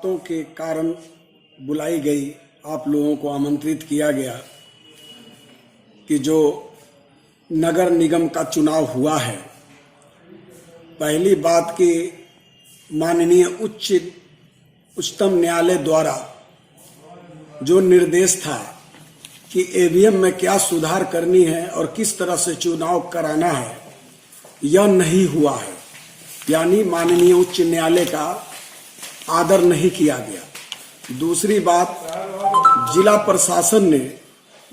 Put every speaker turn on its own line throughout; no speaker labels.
बातों के कारण बुलाई गई, आप लोगों को आमंत्रित किया गया कि जो नगर निगम का चुनाव हुआ है। पहली बात कि माननीय उच्चतम न्यायालय द्वारा जो निर्देश था कि ईवीएम में क्या सुधार करनी है और किस तरह से चुनाव कराना है, यह नहीं हुआ है। यानी माननीय उच्च न्यायालय का आदर नहीं किया गया। दूसरी बात, जिला प्रशासन ने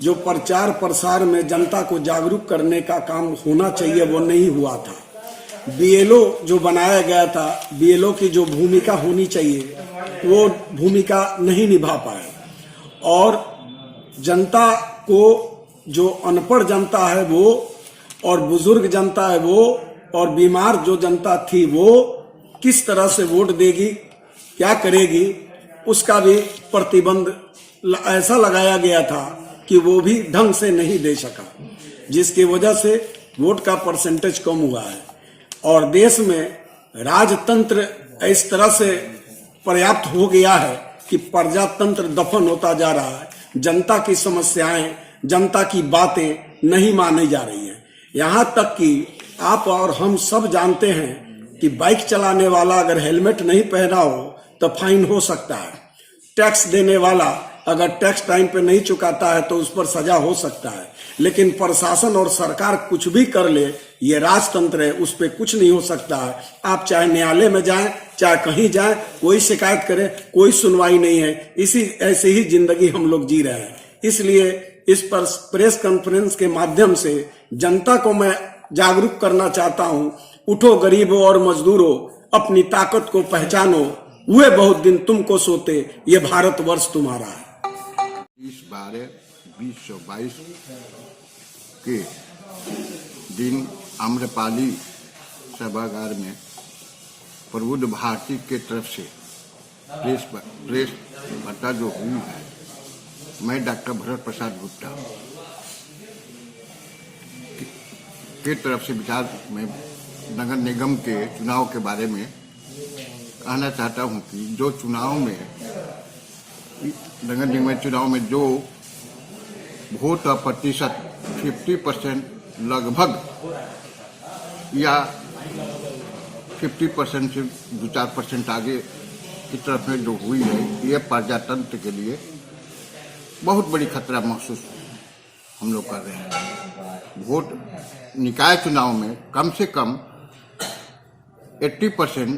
जो प्रचार प्रसार में जनता को जागरूक करने का काम होना चाहिए वो नहीं हुआ था। बीएलओ जो बनाया गया था, बीएलओ की जो भूमिका होनी चाहिए वो भूमिका नहीं निभा पाए और जनता को, जो अनपढ़ जनता है वो और बुजुर्ग जनता है वो और बीमार जो जनता थी वो किस तरह से वोट देगी, क्या करेगी, उसका भी प्रतिबंध ऐसा लगाया गया था कि वो भी ढंग से नहीं दे सका, जिसकी वजह से वोट का परसेंटेज कम हुआ है। और देश में राजतंत्र इस तरह से पर्याप्त हो गया है कि प्रजातंत्र दफन होता जा रहा है। जनता की समस्याएं, जनता की बातें नहीं मानी जा रही हैं। यहाँ तक कि आप और हम सब जानते हैं कि बाइक चलाने वाला अगर हेलमेट नहीं पहना हो तो फाइन हो सकता है। टैक्स देने वाला अगर टैक्स टाइम पे नहीं चुकाता है तो उस पर सजा हो सकता है। लेकिन प्रशासन और सरकार कुछ भी कर ले, ये राजतंत्र है, उस पर कुछ नहीं हो सकता है। आप चाहे न्यायालय में जाएं, चाहे कहीं जाएं, कोई शिकायत करे, कोई सुनवाई नहीं है। ऐसे ही जिंदगी हम लोग जी रहे हैं। इसलिए इस पर प्रेस कॉन्फ्रेंस के माध्यम से जनता को मैं जागरूक करना चाहता हूं। उठो गरीबों और मजदूरों, अपनी ताकत को पहचानो, हुए बहुत दिन तुमको सोते, ये भारतवर्ष तुम्हारा है।
20/12/2022 के दिन आम्रपाली सभागार में प्रबुद्ध भारती के तरफ से प्रेस वार्ता जो हुई है, मैं डॉक्टर भरत प्रसाद गुप्ता के तरफ से विचार में नगर निगम के चुनाव के बारे में कहना चाहता हूं कि जो चुनाव में नगर निगम चुनाव में जो वोट का प्रतिशत 50% लगभग या 50% से 2-4% आगे की तरफ में जो हुई है, ये प्रजातंत्र के लिए बहुत बड़ी खतरा महसूस हम लोग कर रहे हैं। वोट निकाय चुनाव में कम से कम 80%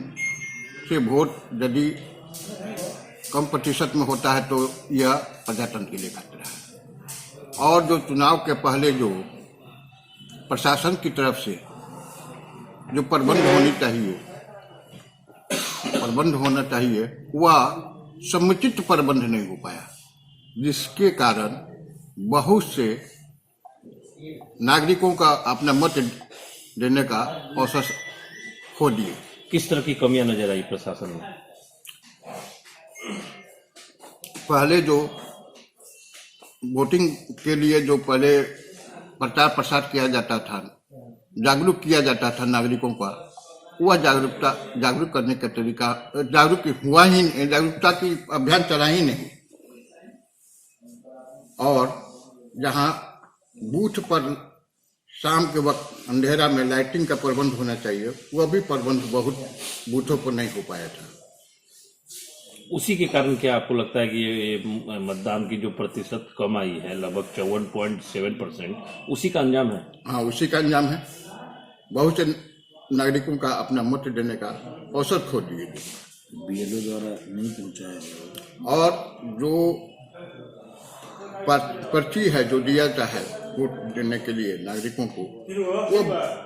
से वोट यदि कम प्रतिशत में होता है तो यह प्रजातंत्र के लिए खतरा है। और जो चुनाव के पहले जो प्रशासन की तरफ से जो प्रबंध होना चाहिए वह समुचित प्रबंध नहीं हो पाया, जिसके कारण बहुत से नागरिकों का अपना मत देने का अवसर खो दिए।
किस तरह की कमियां नजर आई प्रशासन में?
पहले जो वोटिंग के लिए जो पहले प्रचार प्रसार किया जाता था, जागरूक किया जाता था नागरिकों का, वह जागरूक करने का तरीका हुआ ही नहीं, जागरूकता की अभियान चला ही नहीं। और जहां बूथ पर शाम के वक्त अंधेरा में लाइटिंग का प्रबंध होना चाहिए, वह भी प्रबंध बहुत बूथों पर नहीं हो पाया था।
उसी के कारण क्या आपको लगता है कि ये मतदान की जो प्रतिशत कम आई है, लगभग 54.7%, उसी का अंजाम है?
हाँ, उसी का अंजाम है। बहुत से नागरिकों का अपना मत देने का अवसर खो दिए,
बीएलओ द्वारा नहीं पहुंचाया।
और जो पर्ची है जो दिया जाता है वोट देने के लिए नागरिकों को,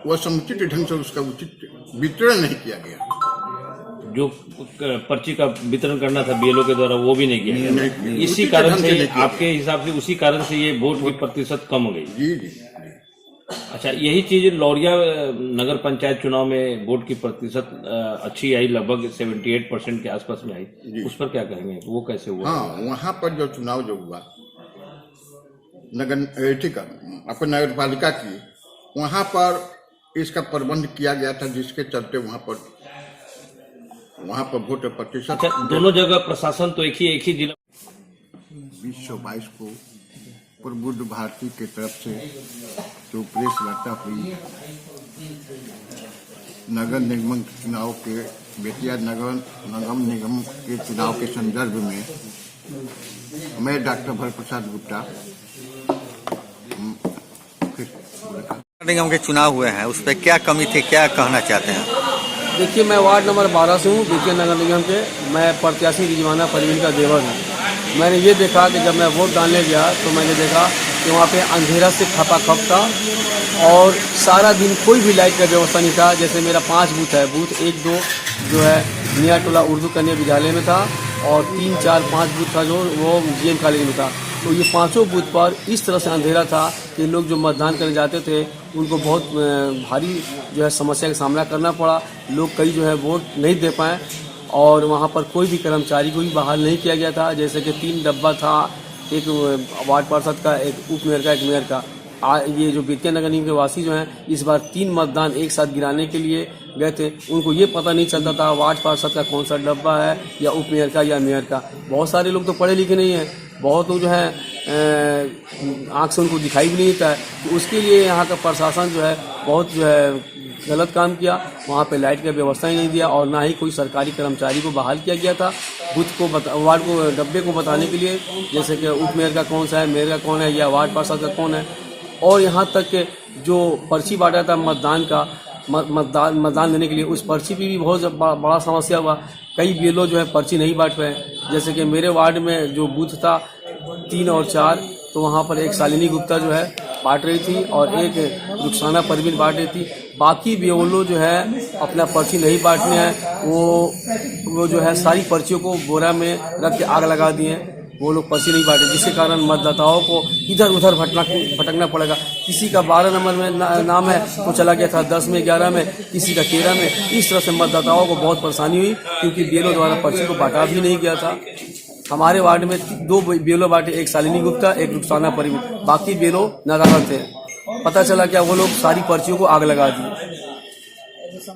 वो समुचित ढंग से उसका उचित वितरण नहीं किया गया।
जो पर्ची का वितरण करना था बीएलओ के द्वारा वो भी नहीं किया गया। इसी कारण से आपके हिसाब से उसी कारण से ये वोट की प्रतिशत कम हो गई?
जी।
अच्छा, यही चीज लौरिया नगर पंचायत चुनाव में वोट की प्रतिशत अच्छी आई, लगभग 78% के आसपास में आई। उस पर क्या कहेंगे, वो कैसे हुआ?
हाँ, वहाँ पर जो चुनाव जो हुआ अपने नगर पालिका की, वहाँ पर इसका प्रबंध किया गया था, जिसके चलते वहाँ पर वहाँ पर वोट प्रतिशत
अच्छा, दोनों जगह प्रशासन तो एक ही जिला
2022 को प्रबुद्ध भारती की तरफ से जो प्रेस वार्ता हुई नगर निगम चुनाव के बेतिया नगर निगम के चुनाव के संदर्भ में मैं डॉक्टर भरप्रसाद गुप्ता
निगम के चुनाव हुए हैं, उस पर क्या कमी थी, क्या कहना चाहते हैं?
देखिए, मैं वार्ड नंबर 12 से हूँ, बेतिया नगर निगम के। मैं प्रत्याशी रिजवाना परवीन का देवर हूँ। मैंने ये देखा कि जब मैं वोट डालने गया तो मैंने देखा कि वहाँ पे अंधेरा से खपाखप था और सारा दिन कोई भी लाइट का व्यवस्था नहीं था। जैसे मेरा 5 बूथ है, बूथ 1, 2 जो है मियाँ टोला उर्दू कन्या विद्यालय में था और 3, 4, 5 बूथ था जो वो GM कॉलेज में था। तो ये 5 बूथ पर इस तरह से अंधेरा था कि लोग जो मतदान करने जाते थे उनको बहुत भारी जो है समस्या का सामना करना पड़ा। लोग कई जो है वोट नहीं दे पाए और वहाँ पर कोई भी कर्मचारी को भी बहाल नहीं किया गया था। जैसे कि 3 डब्बा था, एक वार्ड पार्षद का, एक उप मेयर का, एक मेयर का। ये जो बेतिया नगर निगम के वासी जो हैं इस बार 3 मतदान एक साथ गिराने के लिए गए थे। उनको ये पता नहीं चलता था वार्ड पार्षद का कौन सा डब्बा है या उप मेयर का या मेयर का। बहुत सारे लोग तो पढ़े लिखे नहीं हैं, बहुत लोग जो है आँख से उनको दिखाई भी नहीं देता है। तो उसके लिए यहाँ का प्रशासन जो है बहुत जो है गलत काम किया। वहाँ पे लाइट का व्यवस्था ही नहीं दिया और ना ही कोई सरकारी कर्मचारी को बहाल किया गया था बूथ को वार्ड को डब्बे को बताने के लिए, जैसे कि उप मेयर का कौन सा है, मेयर का कौन है या वार्ड पार्षद का कौन है। और यहाँ तक के जो पर्ची बांटा था मतदान का मतदान देने के लिए, उस पर्ची पे भी बहुत बड़ा समस्या हुआ। कई BLO जो है पर्ची नहीं बांट पाए। जैसे कि मेरे वार्ड में जो बूथ था 3 और 4, तो वहाँ पर एक शालिनी गुप्ता जो है बांट रही थी और एक रुखसाना परवीन बांट रही थी। बाकी BLO जो है अपना पर्ची नहीं बांटने हैं, वो जो है सारी पर्चियों को बोरा में रख के आग लगा दिए। वो लोग पर्ची नहीं बांटे, जिसके कारण मतदाताओं को इधर उधर भटकना पड़ेगा। किसी का 12 नंबर में नाम है तो चला गया था 10 में, 11 में, किसी का 13 में। इस तरह से मतदाताओं को बहुत परेशानी हुई क्योंकि BLO द्वारा पर्ची को बांटा भी नहीं गया था। हमारे वार्ड में 2 BLO बांटे, एक शालिनी गुप्ता, एक रुखसाना परवीन। बाकी BLO नादान थे। पता चला क्या वो लोग सारी पर्चियों को आग लगा दी।